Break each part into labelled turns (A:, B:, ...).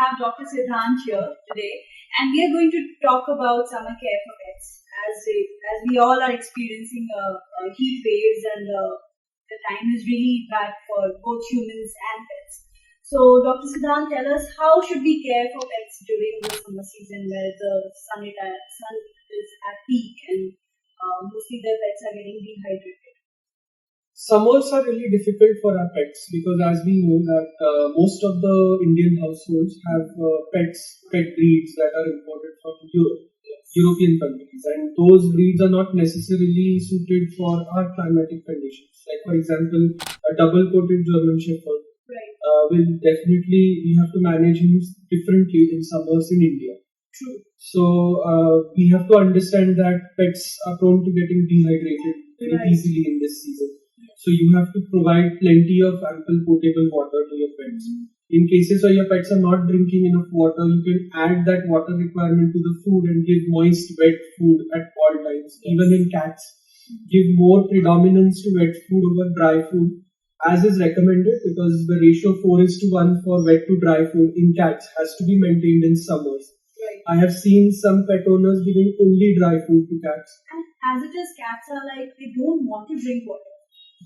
A: have Dr. Siddhant here today, and we are going to talk about summer care for pets. As we all are experiencing heat waves, and the time is really bad for both humans and pets. So, Dr. Siddhant, tell us, how should we care for pets during the summer season where the sun is at peak and mostly the pets are getting dehydrated?
B: Summers are really difficult for our pets because, as we know, that most of the Indian households have pet breeds that are imported from European countries, and those breeds are not necessarily suited for our climatic conditions. Like, for example, a double-coated German Shepherd will definitely, you have to manage him differently in summers in India.
A: True.
B: So we have to understand that pets are prone to getting dehydrated very easily in this season. So you have to provide plenty of ample potable water to your pets. In cases where your pets are not drinking enough water, you can add that water requirement to the food and give moist, wet food at all times. Even in cats, give more predominance to wet food over dry food, as is recommended, because the ratio 4:1 for wet to dry food in cats has to be maintained in summers. I have seen some pet owners giving only dry food to cats.
A: And as it is, cats are like, they don't want to drink water.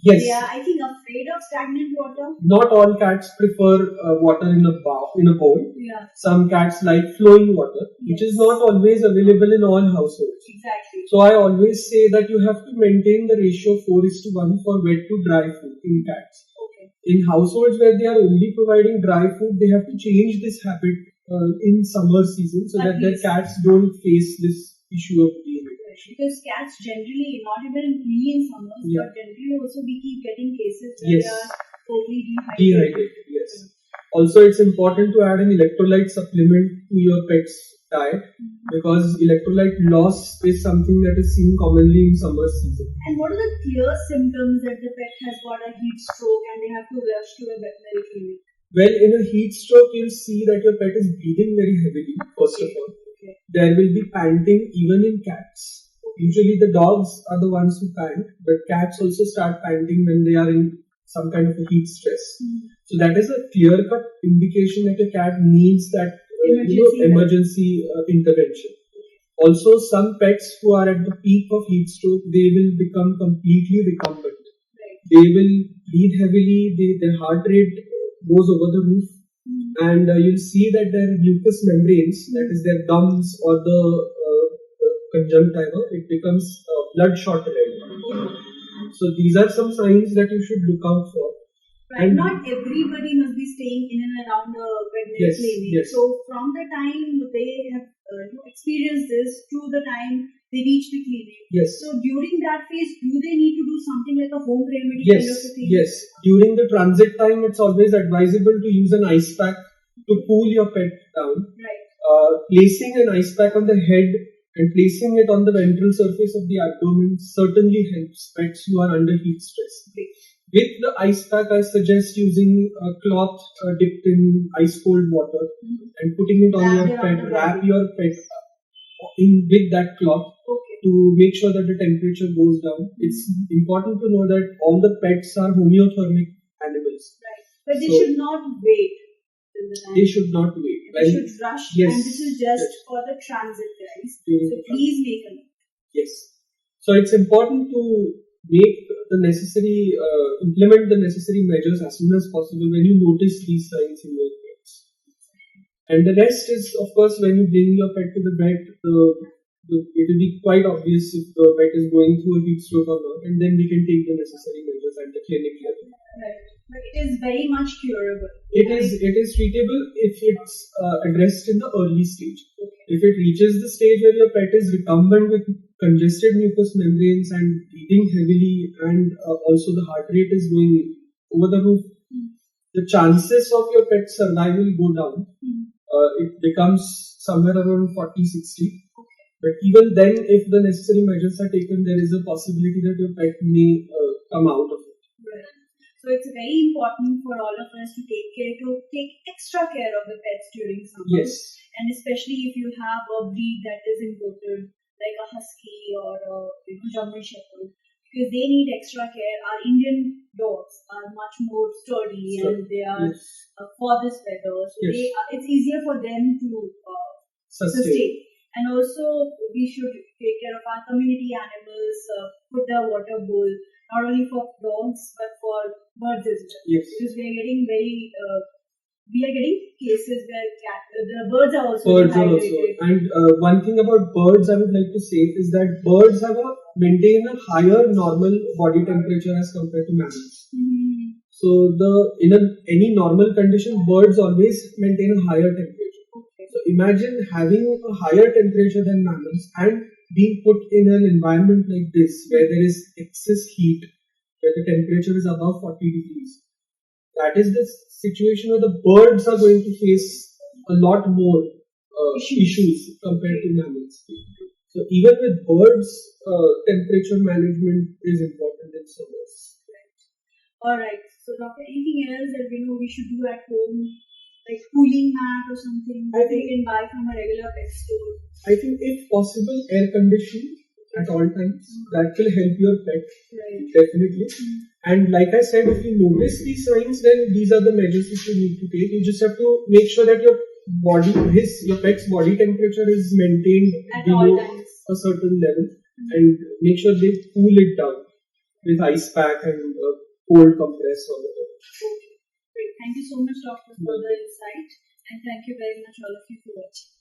B: Yes.
A: They are, I think, afraid of stagnant water.
B: Not all cats prefer water in a bowl.
A: Yeah.
B: Some cats like flowing water, which is not always available in all households.
A: Exactly.
B: So I always say that you have to maintain the ratio 4:1 for wet to dry food in cats.
A: Okay.
B: In households where they are only providing dry food, they have to change this habit in summer season so that their cats don't face this issue of dehydration.
A: Because cats generally, not even in summers, but generally also we keep getting cases where they are totally dehydrated.
B: Yes. Also, it's important to add an electrolyte supplement to your pet's diet because electrolyte loss is something that is seen commonly in summer season.
A: And what are the clear symptoms that the pet has got a heat stroke and they have to rush to a veterinary clinic?
B: Well, in a heat stroke, you'll see that your pet is breathing very heavily, first of all. There will be panting even in cats. Usually the dogs are the ones who pant, but cats also start panting when they are in some kind of a heat stress. So that is a clear-cut indication that a cat needs that emergency intervention. Also, some pets who are at the peak of heat stroke, they will become completely recumbent. They will breathe heavily, their heart rate goes over the roof, and you'll see that their mucous membranes, that is their gums or the conjunctiva, it becomes bloodshot red. So these are some signs that you should look out for.
A: And not everybody must be staying in and around the veterinary clinic.
B: Yes.
A: So from the time they have experienced this to the time they reach the clinic.
B: Yes.
A: So during that phase, do they need to do something like a home remedy
B: kind
A: of a thing?
B: Yes. During the transit time, it's always advisable to use an ice pack to cool your pet down. Placing an ice pack on the head and placing it on the ventral surface of the abdomen certainly helps pets who are under heat stress. With the ice pack, I suggest using a cloth dipped in ice cold water and putting it on your pet. Wrap your pet in with that cloth to make sure that the temperature goes down. It's important to know that all the pets are homeothermic animals.
A: But they should not wait.
B: They should not wait.
A: They should rush, and this is just for the transit, guys. So please make a note.
B: Yes. So it's important to make the necessary, implement the necessary measures as soon as possible when you notice these signs in your pets. And the rest is, of course, when you bring your pet to the vet, it will be quite obvious if the pet is going through a heat stroke or not, and then we can take the necessary measures at the clinic level.
A: Right. But it is very much curable.
B: It is treatable if it's addressed in the early stage. If it reaches the stage where your pet is recumbent with congested mucous membranes and breathing heavily, and also the heart rate is going over the roof, the chances of your pet's survival go down. It becomes somewhere around 40-60. But even then, if the necessary measures are taken, there is a possibility that your pet may come out of it.
A: So it's very important for all of us to take extra care of the pets during summer. And especially if you have a breed that is imported, like a husky or a German Shepherd, because they need extra care. Our Indian dogs are much more sturdy and they are
B: Yes.
A: for this weather, so
B: Yes.
A: it's easier for them to sustain. And also, we should take care of our community animals, put the water bowl, not only for dogs but for birds as well.
B: Yes.
A: Because we are getting cases where the birds are also
B: Birds are also.
A: dehydrated.
B: And one thing about birds I would like to say is that birds maintain a higher normal body temperature as compared to mammals.
A: Mhm.
B: So any normal condition, birds always maintain a higher temperature.
A: Okay.
B: So imagine having a higher temperature than mammals and being put in an environment like this where there is excess heat, where the temperature is above 40 degrees. That is the situation where the birds are going to face a lot more issues compared to mammals. So even with birds, temperature management is important in summers.
A: Alright. So, doctor, anything else that we should do at home, like cooling mat or something that we can buy from a regular pet store?
B: I think if possible, air conditioning at all times. That will help your pet.
A: Right.
B: Definitely. And like I said, if you notice these signs, then these are the measures which you need to take. You just have to make sure that your pet's body temperature is maintained
A: At
B: below
A: all times.
B: a certain level, and make sure they cool it down with ice pack and cold compress or whatever.
A: Okay. Great. Thank you so much, doctor, for the insight, and thank you very much all of you for watching.